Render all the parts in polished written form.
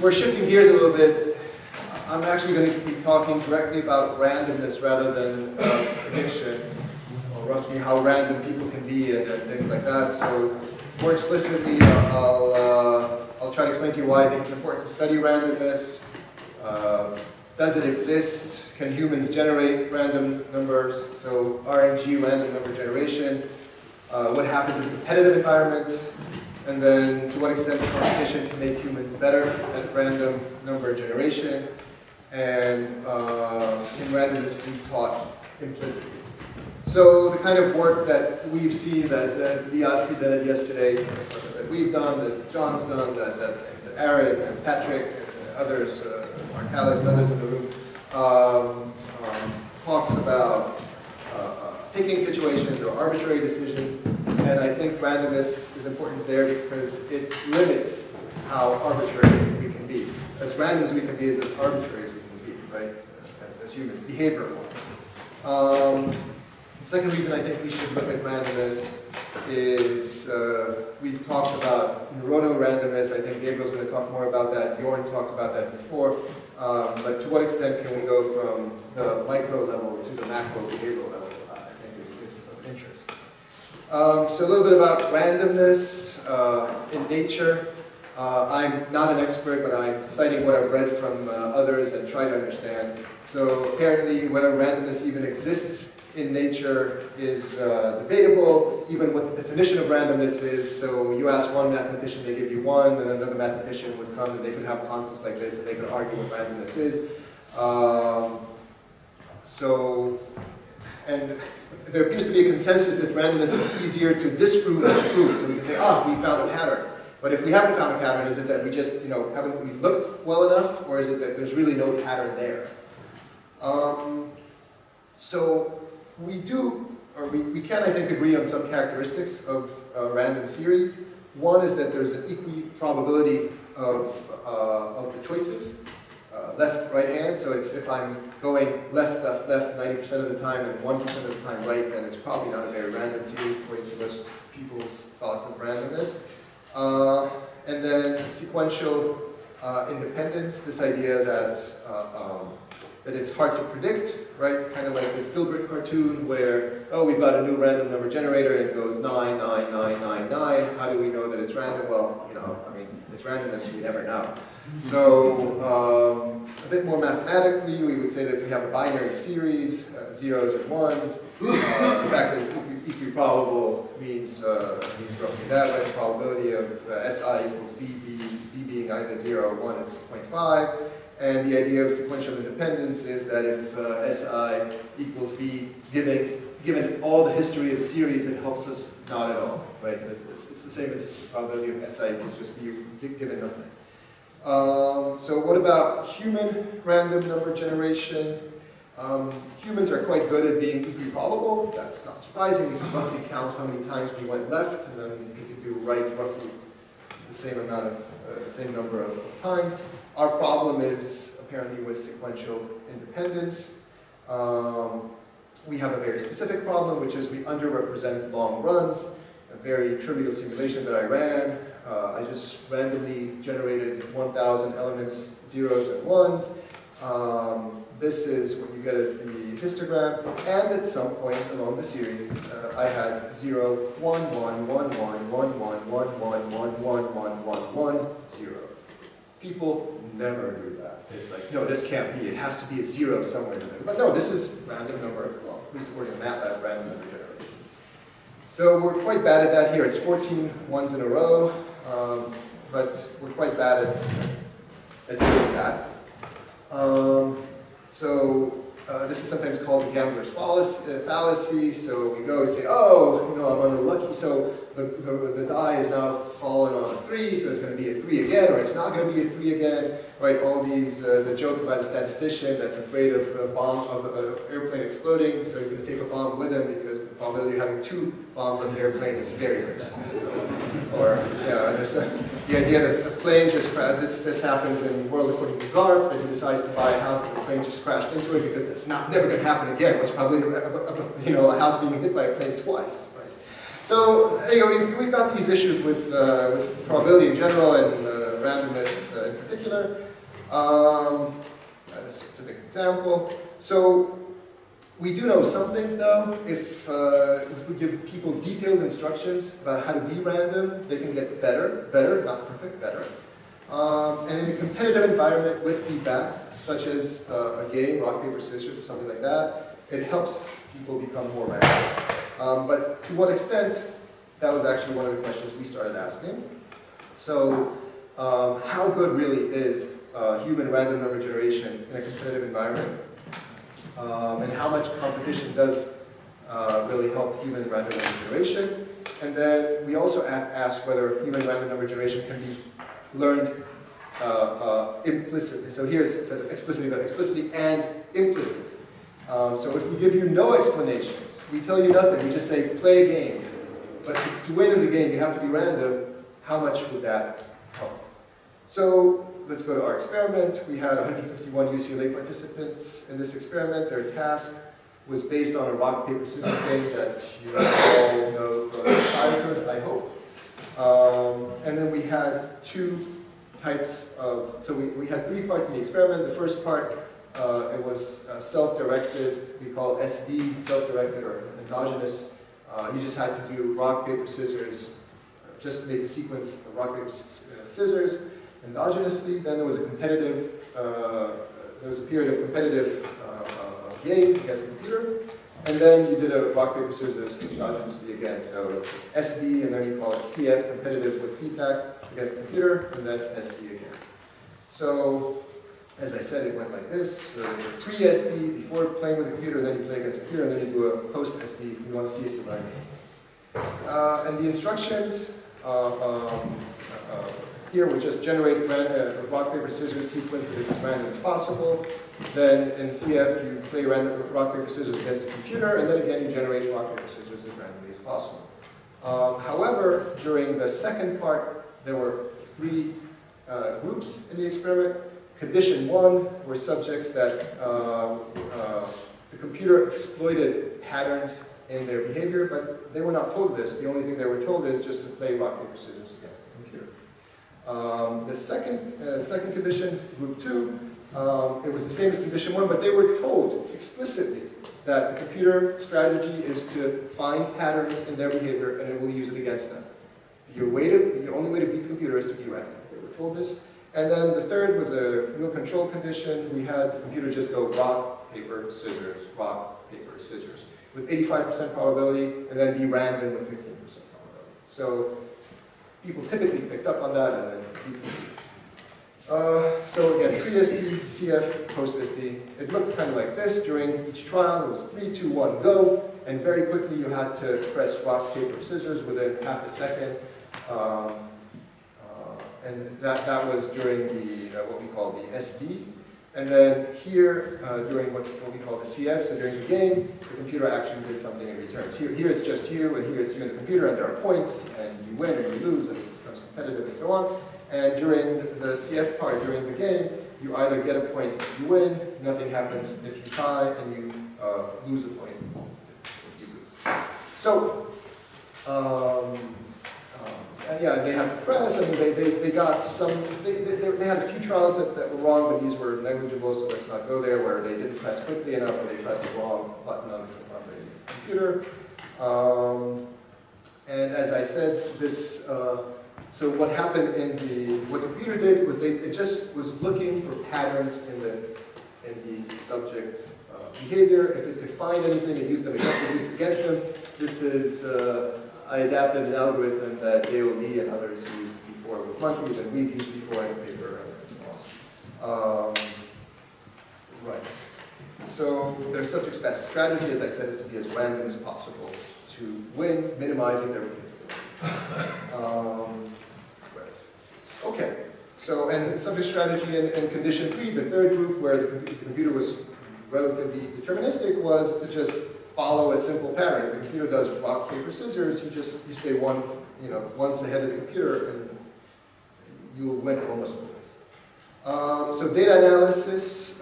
we're shifting gears a little bit. I'm actually going to be talking directly about randomness rather than prediction, or roughly how random people can be and things like that. So more explicitly, I'll try to explain to you why I think it's important to study randomness. Does it exist? Can humans generate random numbers? So RNG, random number generation. What happens in competitive environments? And then to what extent competition can make humans better at random number generation? And in randomness be taught implicitly. So the kind of work that we've seen that Liat presented yesterday, that we've done, that John's done, that Aaron and Patrick and others, Mark Hallett and others in the room, talks about picking situations or arbitrary decisions. And I think randomness is important there because it limits how arbitrary we can be. As random as we can be is as arbitrary as we can be, right? As humans, behavioral. The second reason I think we should look at randomness is we've talked about neuronal randomness. I think Gabriel's going to talk more about that. Jorn talked about that before. But to what extent can we go from the micro level to the macro behavioral level, I think is of interest. So a little bit about randomness in nature. I'm not an expert, but I'm citing what I've read from others and try to understand. So apparently whether randomness even exists in nature is debatable, even what the definition of randomness is. So you ask one mathematician, they give you one, and another mathematician would come and they could have conflicts like this and they could argue what randomness is. And there appears to be a consensus that randomness is easier to disprove than to prove. So we can say, we found a pattern. But if we haven't found a pattern, is it that we just, haven't we looked well enough, or is it that there's really no pattern there? So we do, or we can, I think, agree on some characteristics of a random series. One is that there's an equal probability of the choices, left, right hand. So it's if I'm going left, left, left 90% of the time and 1% of the time right, then it's probably not a very random series according to most people's thoughts of randomness. And then sequential independence, this idea that it's hard to predict, right? Kind of like this Dilbert cartoon where, we've got a new random number generator and it goes 9, 9, 9, 9, 9. How do we know that it's random? Well, it's randomness, we never know. So a bit more mathematically, we would say that if we have a binary series, zeros and ones, the fact that it's equally probable means roughly that, right? The probability of SI equals B being either 0 or 1 is 0.5. And the idea of sequential independence is that if SI equals B, given all the history of the series, it helps us not at all, right? It's the same as the probability of SI equals just B given nothing. So what about human random number generation? Humans are quite good at being equally probable. That's not surprising. We can roughly count how many times we went left, and then we can do right roughly the same amount of, same number of times. Our problem is apparently with sequential independence. We have a very specific problem, which is we underrepresent long runs. A very trivial simulation that I ran. I just randomly generated 1,000 elements, zeros and ones. This is what you get as the histogram. And at some point along the series, I had 0, 1, 1, 1, 1, 1, 1, 1, 1, 1, 1, 1, 1, 1, 0. People never do that. It's like, no, this can't be. It has to be a 0 somewhere in the middle. But no, this is random number. Well, at least according to MATLAB, random number generation. So we're quite bad at that here. It's 14 ones in a row, but we're quite bad at doing that. This is sometimes called the gambler's fallacy. So we go and say, I'm unlucky. So the die is now fallen on a 3, so it's going to be a 3 again, or it's not going to be a 3 again, right? All these, the joke about a statistician that's afraid of an airplane exploding, so he's going to take a bomb with him because the probability of having 2 bombs on the airplane is very, very small. The idea that the plane just crashed, this happens in World According to Garp, that he decides to buy a house that the plane just crashed into it because it's never going to happen again. What's probably a house being hit by a plane twice, right? So we've got these issues with probability in general and randomness in particular. A specific example. So we do know some things though. If we give people detailed instructions about how to be random, they can get better, not perfect, better. And in a competitive environment with feedback, such as a game, rock, paper, scissors, or something like that, it helps people become more random. But to what extent, that was actually one of the questions we started asking. So how good really is human random number generation in a competitive environment? And how much competition does really help human random number generation? And then we also asked whether human random number generation can be learned implicitly. So here it says explicitly and implicitly. So if we give you no explanations, we tell you nothing, we just say play a game. But to win in the game, you have to be random. How much would that help? So let's go to our experiment. We had 151 UCLA participants in this experiment. Their task was based on a rock, paper, scissors game that you all know from childhood, I hope. And then we had two types of, so we had three parts in the experiment. The first part, it was self-directed, we call SD, self-directed or endogenous. You just had to do rock, paper, scissors, just make a sequence of rock, paper, scissors endogenously. Then there was a competitive, there was a period of competitive game against the computer. And then you did a rock, paper, scissors endogenously again. So it's SD, and then you call it CF, competitive with feedback against the computer, and then SD again. So, as I said, it went like this. So there's a pre-SD, before playing with the computer, and then you play against the computer, and then you do a post-SD if you want to see if you're learning. And the instructions here would just generate a rock, paper, scissors sequence that is as random as possible. Then in CF, you play random rock, paper, scissors against the computer, and then again you generate rock, paper, scissors as randomly as possible. However, during the second part, there were three groups in the experiment. Condition one were subjects that the computer exploited patterns in their behavior, but they were not told this. The only thing they were told is just to play rock, paper, scissors against the computer. The second condition, group two, it was the same as condition one, but they were told explicitly that the computer strategy is to find patterns in their behavior and it will use it against them. Your only way to beat the computer is to be random. They were told this. And then the third was a real control condition. We had the computer just go rock, paper, scissors, rock, paper, scissors, with 85% probability, and then be random with 15% probability. So people typically picked up on that and then beat the computer. So again, pre-SD, CF, post-SD. It looked kind of like this during each trial. It was 3, 2, 1, go. And very quickly you had to press rock, paper, scissors within half a second. And that was during the what we call the SD. And then here, during what we call the CF, so during the game, the computer actually did something in return. So here it's just you, and here it's you and the computer, and there are points, and you win and you lose, and it becomes competitive and so on. And during the CF part, during the game, you either get a point if you win, nothing happens if you tie, and you lose a point if you lose. So, yeah, they had to press. I mean, they got some. They had a few trials that were wrong, but these were negligible. So let's not go there. Where they didn't press quickly enough, or they pressed the wrong button on the computer. And as I said, this. So what happened what the computer did was it just was looking for patterns in the subject's behavior. If it could find anything, it used them against them. This is. I adapted an algorithm that Dale Lee and others used before with monkeys, and we've used before in paper and so on. Right. So their subject's best strategy, as I said, is to be as random as possible to win, minimizing their predictability. Right. Okay. So, and the subject strategy in condition 3, the third group where the computer was relatively deterministic, was to just follow a simple pattern. If the computer does rock, paper, scissors, you stay once ahead of the computer, and you'll win almost always. So data analysis,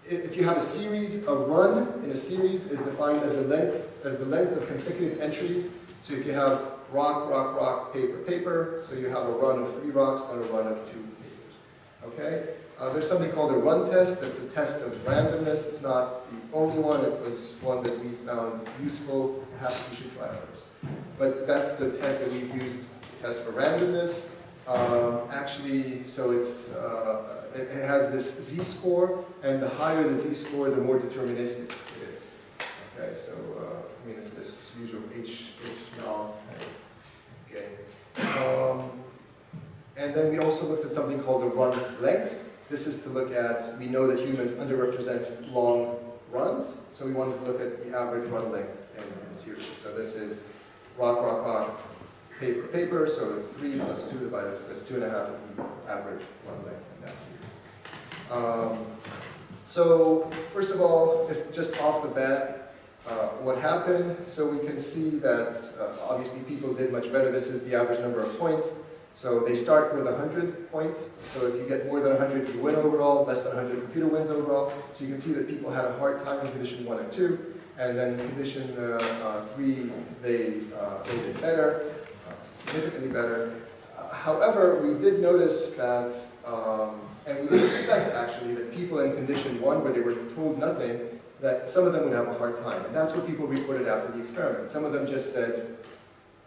if you have a series, a run in a series is defined as the length of consecutive entries. So if you have rock, rock, rock, paper, paper, so you have a run of 3 rocks and a run of 2 papers. Okay? There's something called a run test. That's a test of randomness. It's not the only one. It was one that we found useful. Perhaps we should try others. But that's the test that we've used to test for randomness. Actually, so it has this z-score, and the higher the z-score, the more deterministic it is. Okay, so I mean, it's this usual H null. Okay. And then we also looked at something called the run length. This is to look at, we know that humans underrepresent long runs, so we wanted to look at the average run length in series. So this is rock, rock, rock, paper, paper, so it's 3 plus 2 divided, so that's 2.5 is the average run length in that series. So first of all, if just off the bat, what happened, so we can see that obviously people did much better. This is the average number of points. So they start with 100 points. So if you get more than 100, you win overall. Less than 100, computer wins overall. So you can see that people had a hard time in condition 1 and 2. And then in condition 3, they did better, significantly better. However, we did notice that, and we did expect actually, that people in condition 1, where they were told nothing, that some of them would have a hard time. And that's what people reported after the experiment. Some of them just said,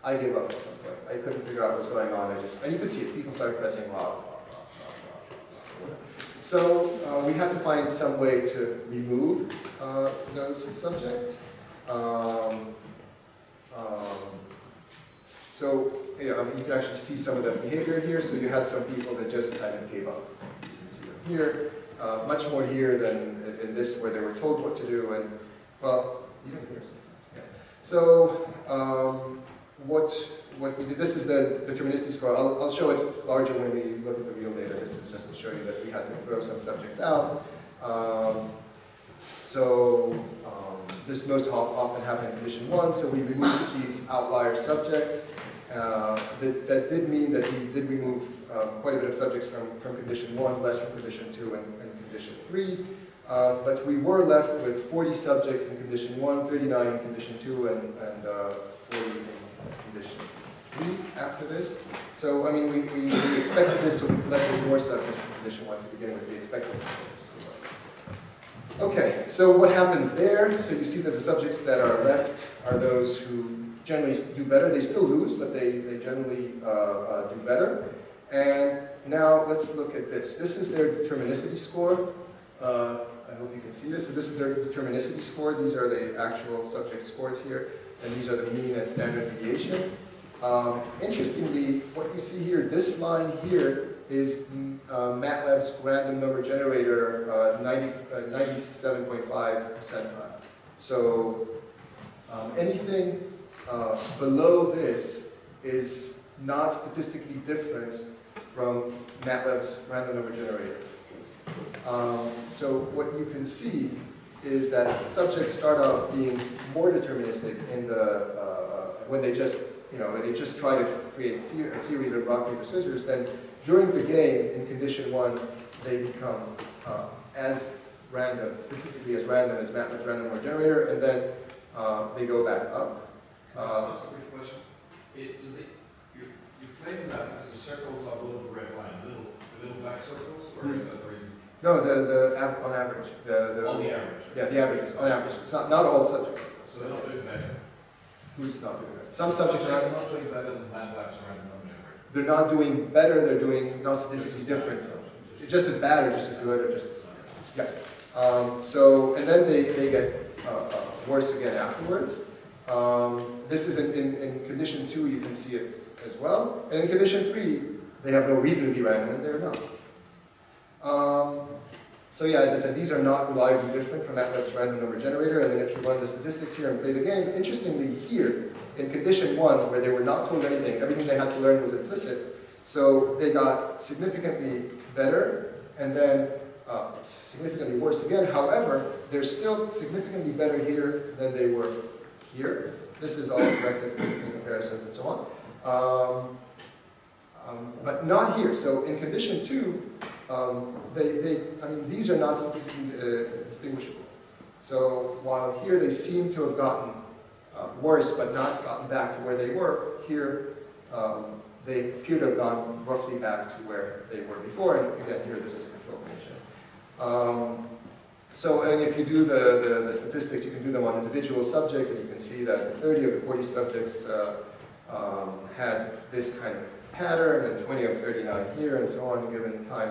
I gave up at some point. I couldn't figure out what's going on. And you could see it. People started pressing rock. So we had to find some way to remove those subjects. So yeah, you can actually see some of the behavior here. So you had some people that just kind of gave up. You can see them here. Much more here than in this, where they were told what to do. And well, even here sometimes. Yeah. So what we did, this is the deterministic score. I'll show it larger when we look at the real data. This is just to show you that we had to throw some subjects out. This most often happened in condition 1, so we removed these outlier subjects. That did mean that we did remove quite a bit of subjects from condition 1, less from condition 2 and condition 3. But we were left with 40 subjects in condition 1, 39 in condition 2, and 40 in condition 3 after this. So, I mean, we expected this, so we collected more subjects from condition 1 to begin with. We expected some subjects to work. Okay, so what happens there? So you see that the subjects that are left are those who generally do better. They still lose, but they generally do better. And now let's look at this. This is their determinicity score. I hope you can see this. So this is their determinicity score. These are the actual subject scores here. And these are the mean and standard deviation. Interestingly, what you see here, this line here is MATLAB's random number generator 97.5 percentile. So anything below this is not statistically different from MATLAB's random number generator. So what you can see is that subjects start off being more deterministic in the when they just try to create a series of rock, paper, scissors. Then during the game, in condition 1, they become as random, statistically as random as MATLAB's random number generator, and then they go back up. Just a quick question. You claim that because the circles are below the red line, little black circles, or is that the reason? No, on average. On the average. Yeah, the averages, on average. It's not all subjects. So they're not doing better. Who's not doing that? Some subjects are not doing better than MATLAB's random number generator. They're not doing better, they're doing not statistically different. Just as bad, or just as good, or just as, yeah. And then they get worse again afterwards. This is in condition 2, you can see it as well. And in condition 3, they have no reason to be random, and they're not. So yeah, as I said, these are not reliably different from MATLAB's random number generator, and then if you run the statistics here and play the game, interestingly here, in condition 1, where they were not told anything, everything they had to learn was implicit, so they got significantly better, and then significantly worse again. However, they're still significantly better here than they were here. This is all corrected in comparisons and so on. But not here. So in condition 2, I mean, these are not statistically distinguishable. So while here they seem to have gotten worse, but not gotten back to where they were, here they appear to have gone roughly back to where they were before. And again, here this is a control condition. So, and if you do the statistics, you can do them on individual subjects, and you can see that 30 of the 40 subjects had this kind of pattern, and 20 of 39 here, and so on, given time.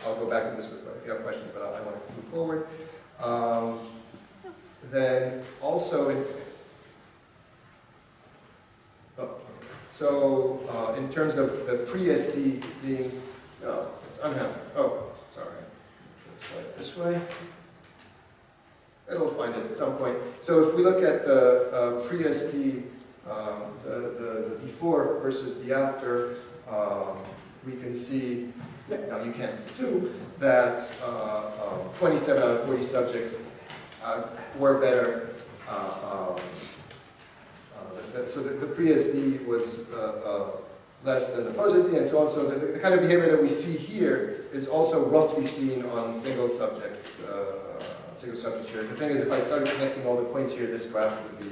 I'll go back to this if you have questions, but I want to move forward. Then also, in terms of the pre-SD being, no, it's unhappy. Oh, sorry. Let's try it this way. It'll find it at some point. So if we look at the pre-SD, the before versus the after, we can see, now you can't see too, that 27 out of 40 subjects were better. So the pre-SD was less than the post-SD and so on. So the kind of behavior that we see here is also roughly seen on single subjects. Single subject here. The thing is, if I started connecting all the points here, this graph would be,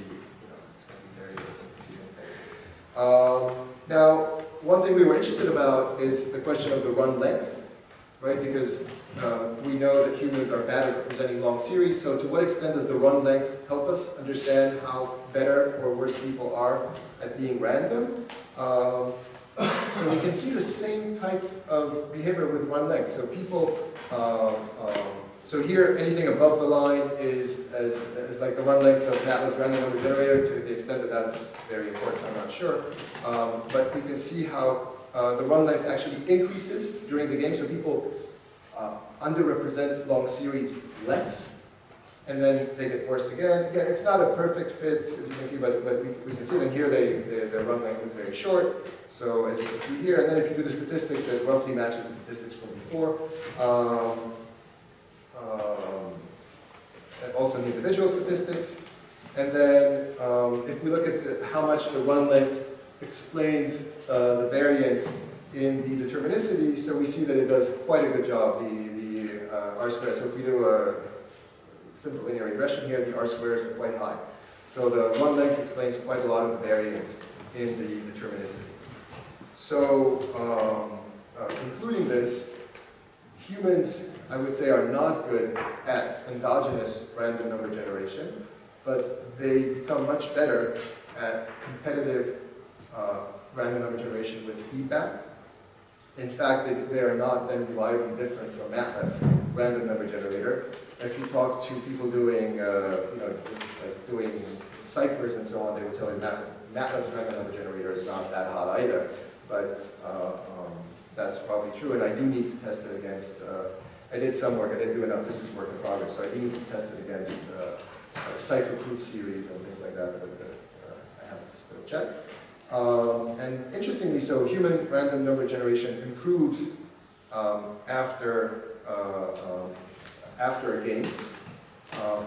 it's going to be very difficult to see. Now, one thing we were interested about is the question of the run length, right? Because we know that humans are bad at representing long series, so to what extent does the run length help us understand how better or worse people are at being random? So we can see the same type of behavior with run length. So people, so here, anything above the line is like the run length of MATLAB's random number generator. To the extent that that's very important, I'm not sure. But we can see how the run length actually increases during the game. So people underrepresent long series less, and then they get worse again. Again, it's not a perfect fit, as you can see, but we can see that here the run length is very short. So as you can see here, and then if you do the statistics, it roughly matches the statistics from before. And also the individual statistics. And then if we look at how much the run length explains the variance in the determinicity, so we see that it does quite a good job, the R-square. So if we do a simple linear regression here, the R-squares are quite high. So the run length explains quite a lot of the variance in the determinicity. So concluding this, humans, I would say, are not good at endogenous random number generation, but they become much better at competitive random number generation with feedback. In fact, they are not then reliably different from MATLAB's random number generator. If you talk to people doing, doing ciphers and so on, they will tell you MATLAB's random number generator is not that hot either. But that's probably true, and I do need to test it against. I did some work. I didn't do enough. This is work in progress, so I do need to test it against cipher-proof series and things like that. I have to still check. And interestingly, so human random number generation improves after a game,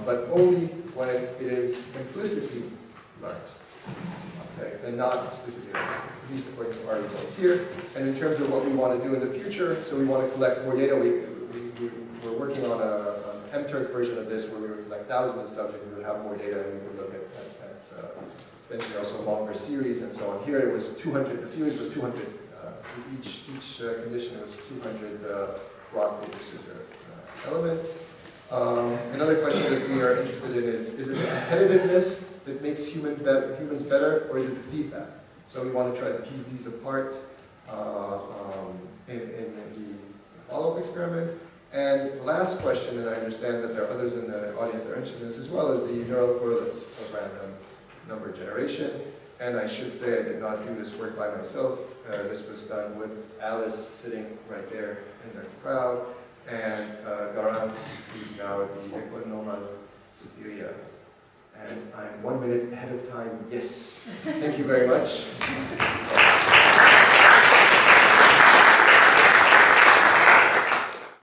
but only when it is implicitly learned, okay, and not explicitly learned, at least according to our results here. And in terms of what we want to do in the future, so we want to collect more data. We're working on an MTurk version of this where we would collect thousands of subjects. We would have more data, and we would look at eventually also longer series and so on. Here it was 200. The series was 200. Each condition was 200 block pages or elements. Another question that we are interested in is it the competitiveness that makes humans better, or is it the feedback? So we want to try to tease these apart in the follow-up experiment. And the last question, and I understand that there are others in the audience that are interested in this as well, is the neural correlates of random number generation. And I should say I did not do this work by myself. This was done with Alice sitting right there in the crowd, and Garance, who's now at the École Normale Supérieure. And I'm 1 minute ahead of time, yes. Thank you very much.